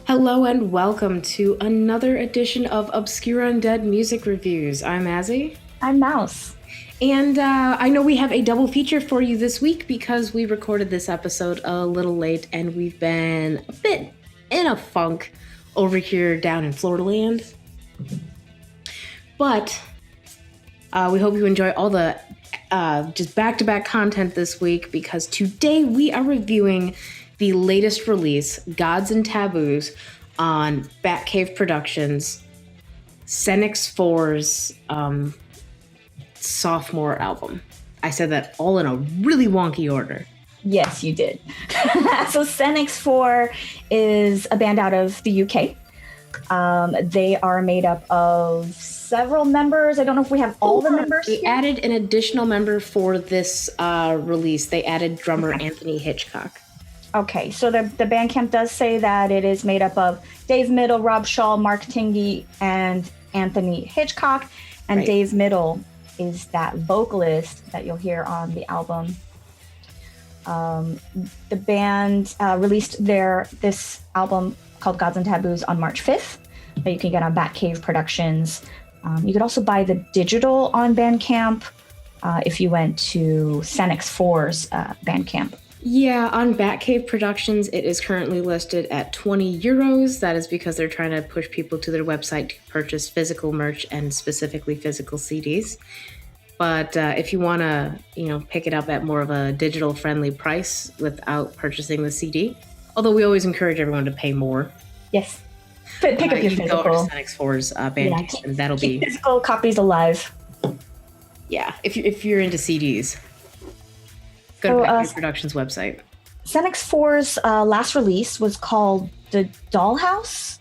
Hello and welcome to another edition of Obscura Undead Music Reviews. I'm Azzy. I'm Mouse. And I know we have a double feature for you this week because we recorded this episode a little late and we've been a bit in a funk over here down in Florida land. But we hope you enjoy all the just back-to-back content this week because today we are reviewing the latest release, Gods and Taboos, on Batcave Productions, Senex IV's sophomore album. I said that all in a really wonky order. Yes, you did. So Senex IV is a band out of the UK. They are made up of several members. I don't know if we have all the members. They added an additional member for this release. They added drummer Anthony Hitchcock. Okay, so the Bandcamp does say that it is made up of Dave Middle, Rob Shaw, Mark Tingey, and Anthony Hitchcock. And right. Dave Middle is that vocalist that you'll hear on the album. The band released this album called Gods and Taboos on March 5th that you can get on Batcave Productions. You could also buy the digital on Bandcamp if you went to Senex IV's Bandcamp. Yeah, on Batcave Productions, it is currently listed at 20 euros. That is because they're trying to push people to their website to purchase physical merch and specifically physical CDs. But if you want to, pick it up at more of a digital-friendly price without purchasing the CD, although we always encourage everyone to pay more. Yes, pick up your physical. Go over to Senex IV's Bandcamp, and that'll be physical copies alive. Yeah, if you're into CDs. Go to Batcave Productions website. Senex IV's last release was called The Dollhouse.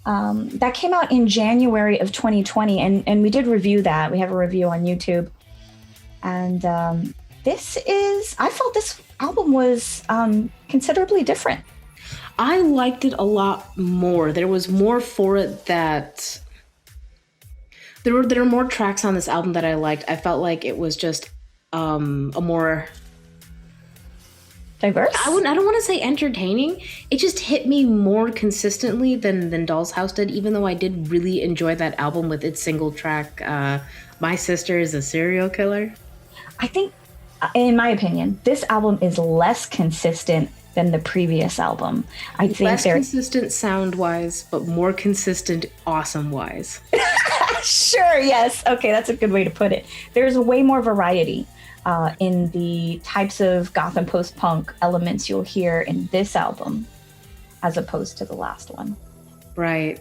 That came out in January of 2020, and we did review that. We have a review on YouTube. And I felt this album was considerably different. I liked it a lot more. There was more for it that... There were more tracks on this album that I liked. I felt like it was just a more... diverse? I don't want to say entertaining. It just hit me more consistently than Doll's House did, even though I did really enjoy that album with its single track, My Sister is a Serial Killer. I think, in my opinion, this album is less consistent than the previous album. I think less consistent sound-wise, but more consistent awesome-wise. Sure, yes. Okay, that's a good way to put it. There's way more variety in the types of goth and post-punk elements you'll hear in this album as opposed to the last one. Right.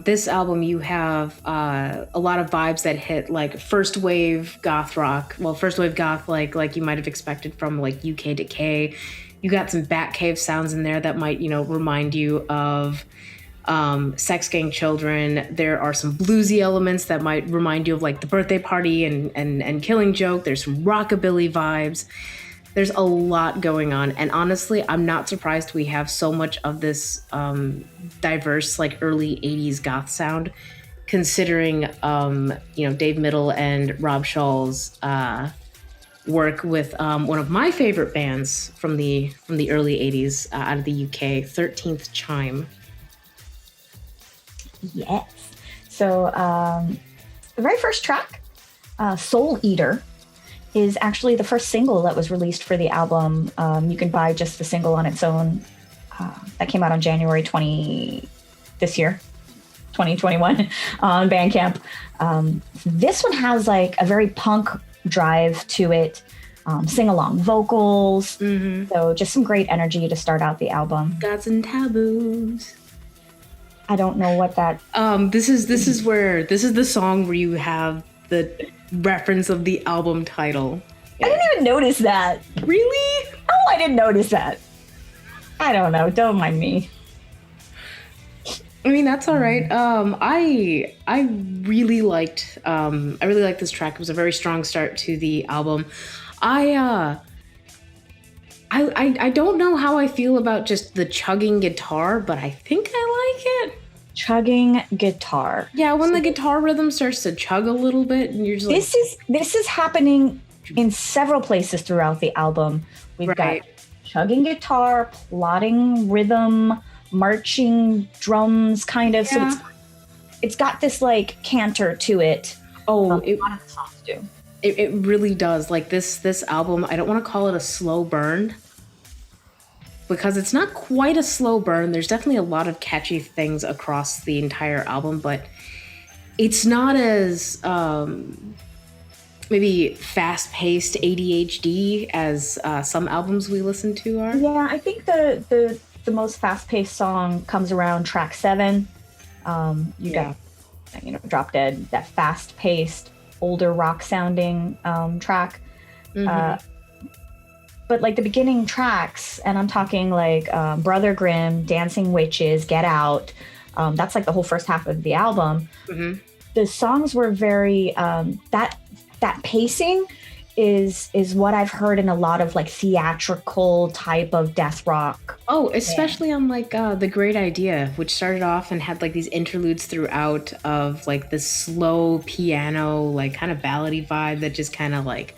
This album, you have a lot of vibes that hit like first wave goth rock. Well, first wave goth like you might have expected from like UK Decay. You got some Batcave sounds in there that might, remind you of Sex Gang Children. There are some bluesy elements that might remind you of like the Birthday Party and Killing Joke. There's some rockabilly vibes. There's a lot going on, and honestly, I'm not surprised we have so much of this diverse like early 80s goth sound, considering Dave Middle and Rob Shaw's work with one of my favorite bands from the early 80s out of the UK, 13th Chime. Yes. So the very first track, Soul Eater, is actually the first single that was released for the album. You can buy just the single on its own. That came out on January 2021 on Bandcamp. This one has like a very punk drive to it. Sing-along vocals. Mm-hmm. So just some great energy to start out the album. Gods and Taboos. I don't know what that... This is the song where you have the reference of the album title. I didn't even notice that. Really? Oh, I didn't notice that. I don't know. Don't mind me. I mean, that's all right. I really liked this track. It was a very strong start to the album. I don't know how I feel about just the chugging guitar, but I think I like it. Chugging guitar. Yeah, when the guitar rhythm starts to chug a little bit, and you're just like... This is happening in several places throughout the album. We've got chugging guitar, plotting rhythm, marching drums kind of. Yeah. So it's got this like canter to it. Oh, A lot of the songs do. It really does. Like this album, I don't want to call it a slow burn because it's not quite a slow burn. There's definitely a lot of catchy things across the entire album, but it's not as maybe fast-paced ADHD as some albums we listen to are. Yeah, I think the most fast-paced song comes around track 7. You got, Drop Dead, that fast-paced, older rock-sounding track. But like the beginning tracks, and I'm talking like Brother Grimm, Dancing Witches, Get Out. That's like the whole first half of the album. The songs were very that pacing is what I've heard in a lot of like theatrical type of death rock. Oh, especially on like The Great Idea, which started off and had like these interludes throughout of like this slow piano, like kind of ballady vibe that just kind of like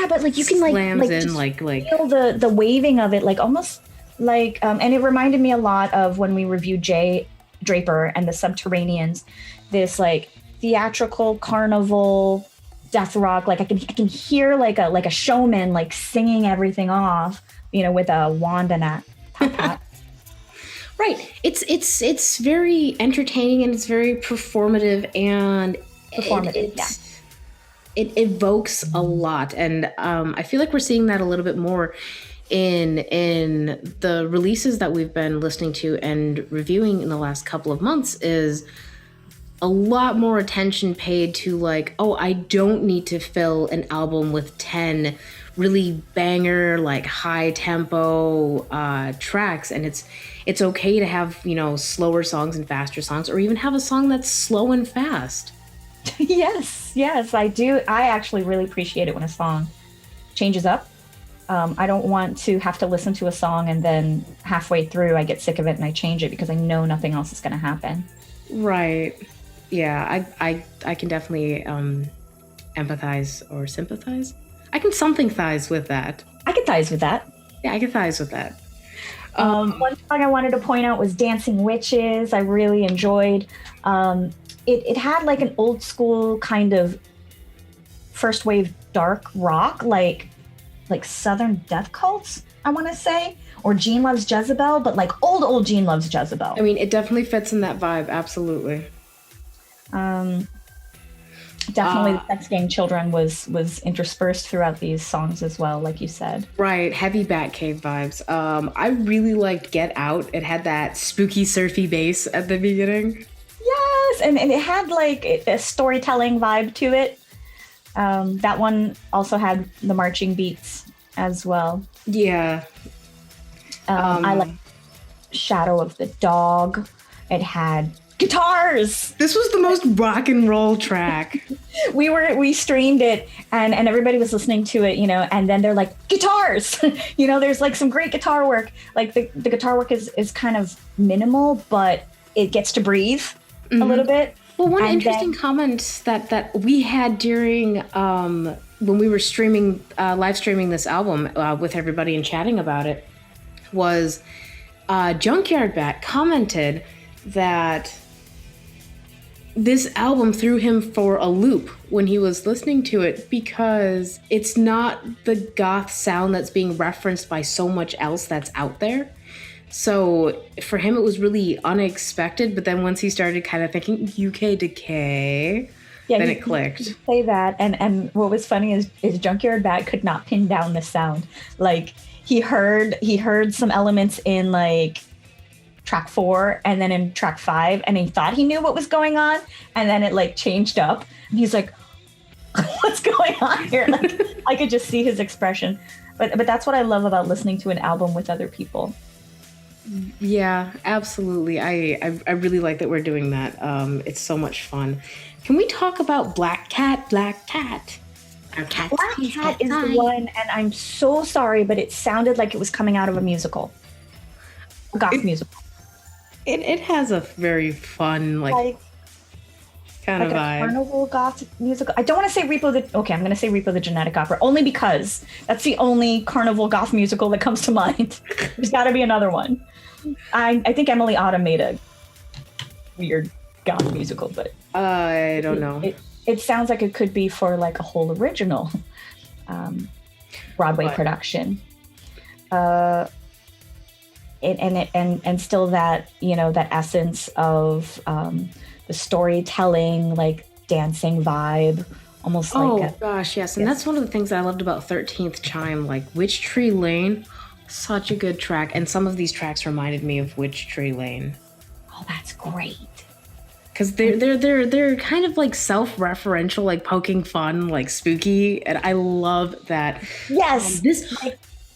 but like you can slams in like feel the waving of it, like almost like and it reminded me a lot of when we reviewed Jay Draper and the Subterraneans, this like theatrical carnival death rock. Like I can hear like a showman like singing everything off, with a wand and a top hat. Right. It's very entertaining and it's very performative and it evokes a lot. And I feel like we're seeing that a little bit more in the releases that we've been listening to and reviewing in the last couple of months is a lot more attention paid to like, oh, I don't need to fill an album with 10 really banger, like high tempo tracks. And it's okay to have, slower songs and faster songs, or even have a song that's slow and fast. Yes, I do. I actually really appreciate it when a song changes up. I don't want to have to listen to a song and then halfway through I get sick of it and I change it because I know nothing else is going to happen. Right. Yeah, I can definitely empathize or sympathize. I can something-thize with that. I can thize with that. Yeah, I can thize with that. One song I wanted to point out was Dancing Witches. I really enjoyed. It had like an old school kind of first wave dark rock, like Southern Death Cults, I want to say, or Gene Loves Jezebel, but like old Gene Loves Jezebel. I mean, it definitely fits in that vibe, absolutely. Definitely the Sex Gang Children was interspersed throughout these songs as well, like you said. Right, heavy Batcave vibes. I really liked Get Out. It had that spooky surfy bass at the beginning. Yes, and it had like a storytelling vibe to it. That one also had the marching beats as well. Yeah. I like Shadow of the Dog. It had guitars. This was the most rock and roll track. We streamed it and everybody was listening to it, and then they're like, guitars. There's like some great guitar work. Like the guitar work is kind of minimal, but it gets to breathe a little bit. Well, one interesting comment that we had during when we were live streaming this album with everybody and chatting about it was Junkyard Bat commented that this album threw him for a loop when he was listening to it because it's not the goth sound that's being referenced by so much else that's out there. So for him, it was really unexpected. But then once he started kind of thinking UK Decay, then it clicked. Say that. And what was funny is Junkyard Bat could not pin down the sound. Like he heard some elements in like track 4 and then in track 5, and he thought he knew what was going on, and then it like changed up and he's like, what's going on here? Like I could just see his expression. But that's what I love about listening to an album with other people. Yeah, absolutely. I really like that we're doing that. It's so much fun. Can we talk about Black Cat? Black Cat is the one, and I'm so sorry, but it sounded like it was coming out of a musical, goth musical. It has a very fun, like kind of like a vibe. carnival goth musical. I don't want to say I'm going to say Repo the Genetic Opera, only because that's the only carnival goth musical that comes to mind. There's got to be another one. I think Emily Autumn made a weird goth musical, but I don't know. It sounds like it could be for like a whole original Broadway production. And still that, that essence of the storytelling, like dancing vibe, almost gosh, yes. And that's one of the things that I loved about 13th Chime, like Witch Tree Lane, such a good track. And some of these tracks reminded me of Witch Tree Lane. Oh, that's great. Because they're kind of like self-referential, like poking fun, like spooky, and I love that. Yes,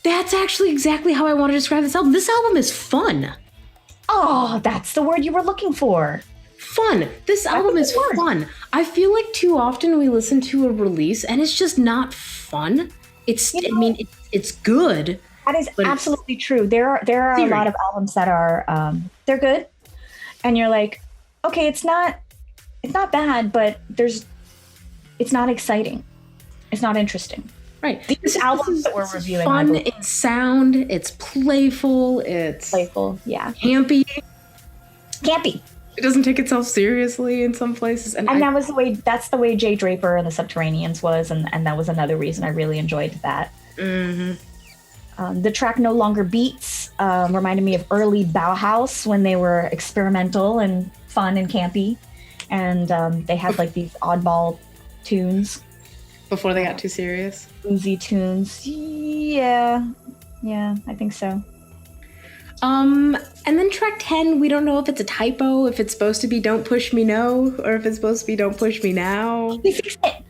that's actually exactly how I want to describe this album. This album is fun. Oh, that's the word you were looking for. Fun. This album is fun. I feel like too often we listen to a release and it's just not fun. It's good. That is absolutely true. There are a lot of albums that are they're good, and you're like, okay, it's not bad, but it's not exciting. It's not interesting. Right. These albums that we're reviewing, fun in sound. It's playful. It's yeah. Campy. It doesn't take itself seriously in some places, and that's the way Jay Draper and the Subterraneans was, and that was another reason I really enjoyed that. Mm-hmm. The track No Longer Beats reminded me of early Bauhaus when they were experimental and fun and campy, and they had like these oddball tunes before they got too serious. Boozy tunes. Yeah, I think so. And then track 10, we don't know if it's a typo, if it's supposed to be Don't Push Me No, or if it's supposed to be Don't Push Me Now. They fixed it.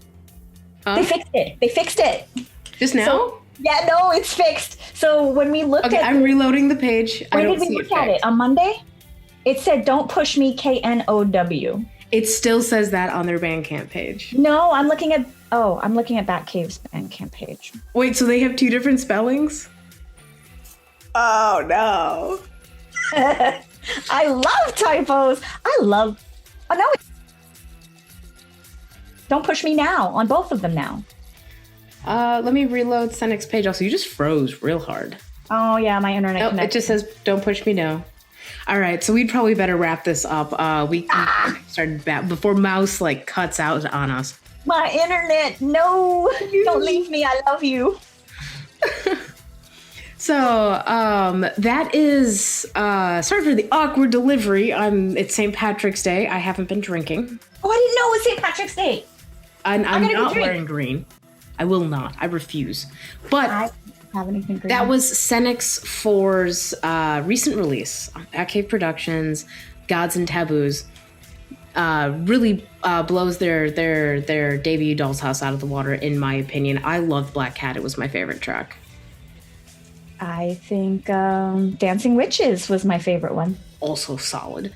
Huh? They fixed it. Just now? So, yeah, no, it's fixed. So when we looked at I'm reloading the page. When did we look at it? On Monday? It said Don't Push Me KNOW. It still says that on their Bandcamp page. No, I'm looking at Batcave's Bandcamp page. Wait, so they have two different spellings? Oh no. I love typos. Oh no. Don't Push Me Now on both of them now. Let me reload Senex page. Also, you just froze real hard. Oh yeah, my internet connection. It just says Don't Push Me No. All right, so we'd probably better wrap this up. We started before Mouse like cuts out on us. My internet, no, don't leave me. I love you. So that is sorry for the awkward delivery. It's St. Patrick's Day. I haven't been drinking. Oh, I didn't know it was St. Patrick's Day. I'm not wearing green. I will not. I refuse. But I have anything green. That was Senex IV's recent release on Batcave Productions, Gods and Taboos. Really blows their debut Doll's House out of the water, in my opinion. I loved Black Cat. It was my favorite track. I think Dancing Witches was my favorite one. Also solid.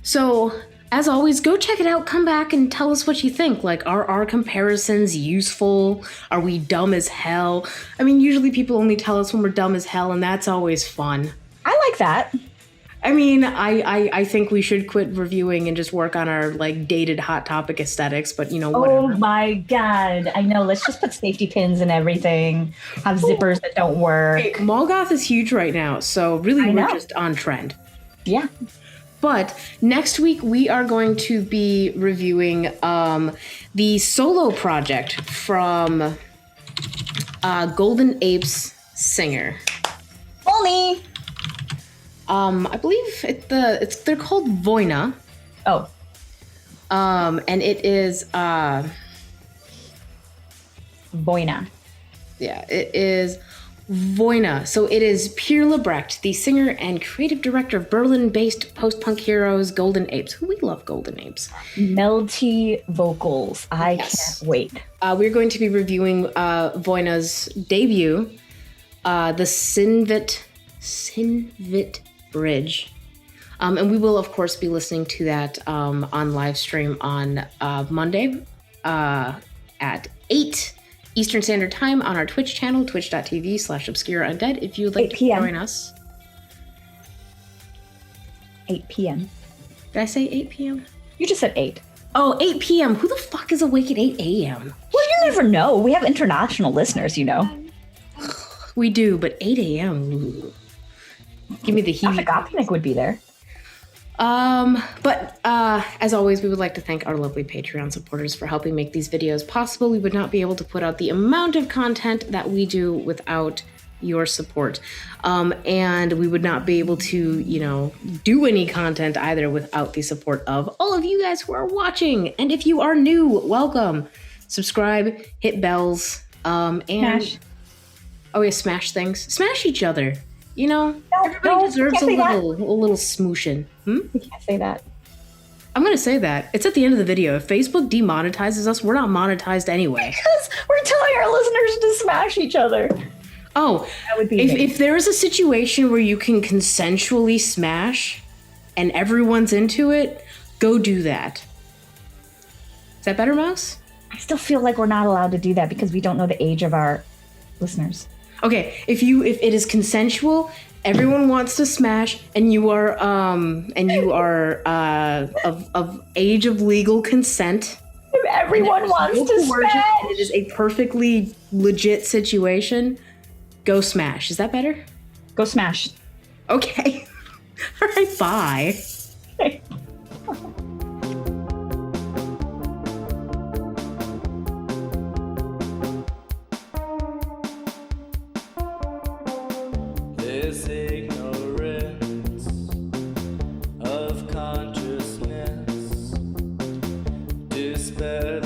So as always, go check it out. Come back and tell us what you think. Like, are our comparisons useful? Are we dumb as hell? I mean, usually people only tell us when we're dumb as hell, and that's always fun. I like that. I mean, I think we should quit reviewing and just work on our like dated Hot Topic aesthetics, but whatever. Oh my God. I know. Let's just put safety pins and everything. Have zippers that don't work. Hey, Mall Goth is huge right now, so really we're just on trend. Yeah. But next week we are going to be reviewing the solo project from Golden Apes singer. Only. I believe they're called Voina. Oh. And it is Voina. Yeah, it is Voina. So it is Pierre Lebrecht, the singer and creative director of Berlin-based post-punk heroes Golden Apes. Who we love Golden Apes. Melty vocals. I can't wait. We're going to be reviewing Voina's debut, the Sinvit Bridge. And we will, of course, be listening to that on live stream on Monday at 8 Eastern Standard Time on our Twitch channel, twitch.tv/Obscura Undead, if you would like to join us. 8 p.m. Did I say 8 p.m.? You just said 8. Oh, 8 p.m. Who the fuck is awake at 8 a.m.? Well, you never know. We have international listeners, you know. We do, but 8 a.m. Ooh. Give me the heat. The Gothnick would be there. But as always, we would like to thank our lovely Patreon supporters for helping make these videos possible. We would not be able to put out the amount of content that we do without your support. And we would not be able to, you know, do any content either without the support of all of you guys who are watching. And if you are new, welcome. Subscribe, hit bells, and Smash. Oh yeah, smash things. Smash each other. You know, No, everybody deserves a can't say little smooshing. We can't say that. I'm gonna say that. It's at the end of the video. If Facebook demonetizes us, we're not monetized anyway. Because we're telling our listeners to smash each other. Oh, That would be if there is a situation where you can consensually smash and everyone's into it, go do that. Is that better, Mouse? I still feel like we're not allowed to do that because we don't know the age of our listeners. Okay, if it is consensual, everyone wants to smash, and you are of age of legal consent. If everyone wants No to coercion, smash. and it is a perfectly legit situation, go smash. Is that better? Go smash. Okay. All right, bye. This ignorance of consciousness, despair.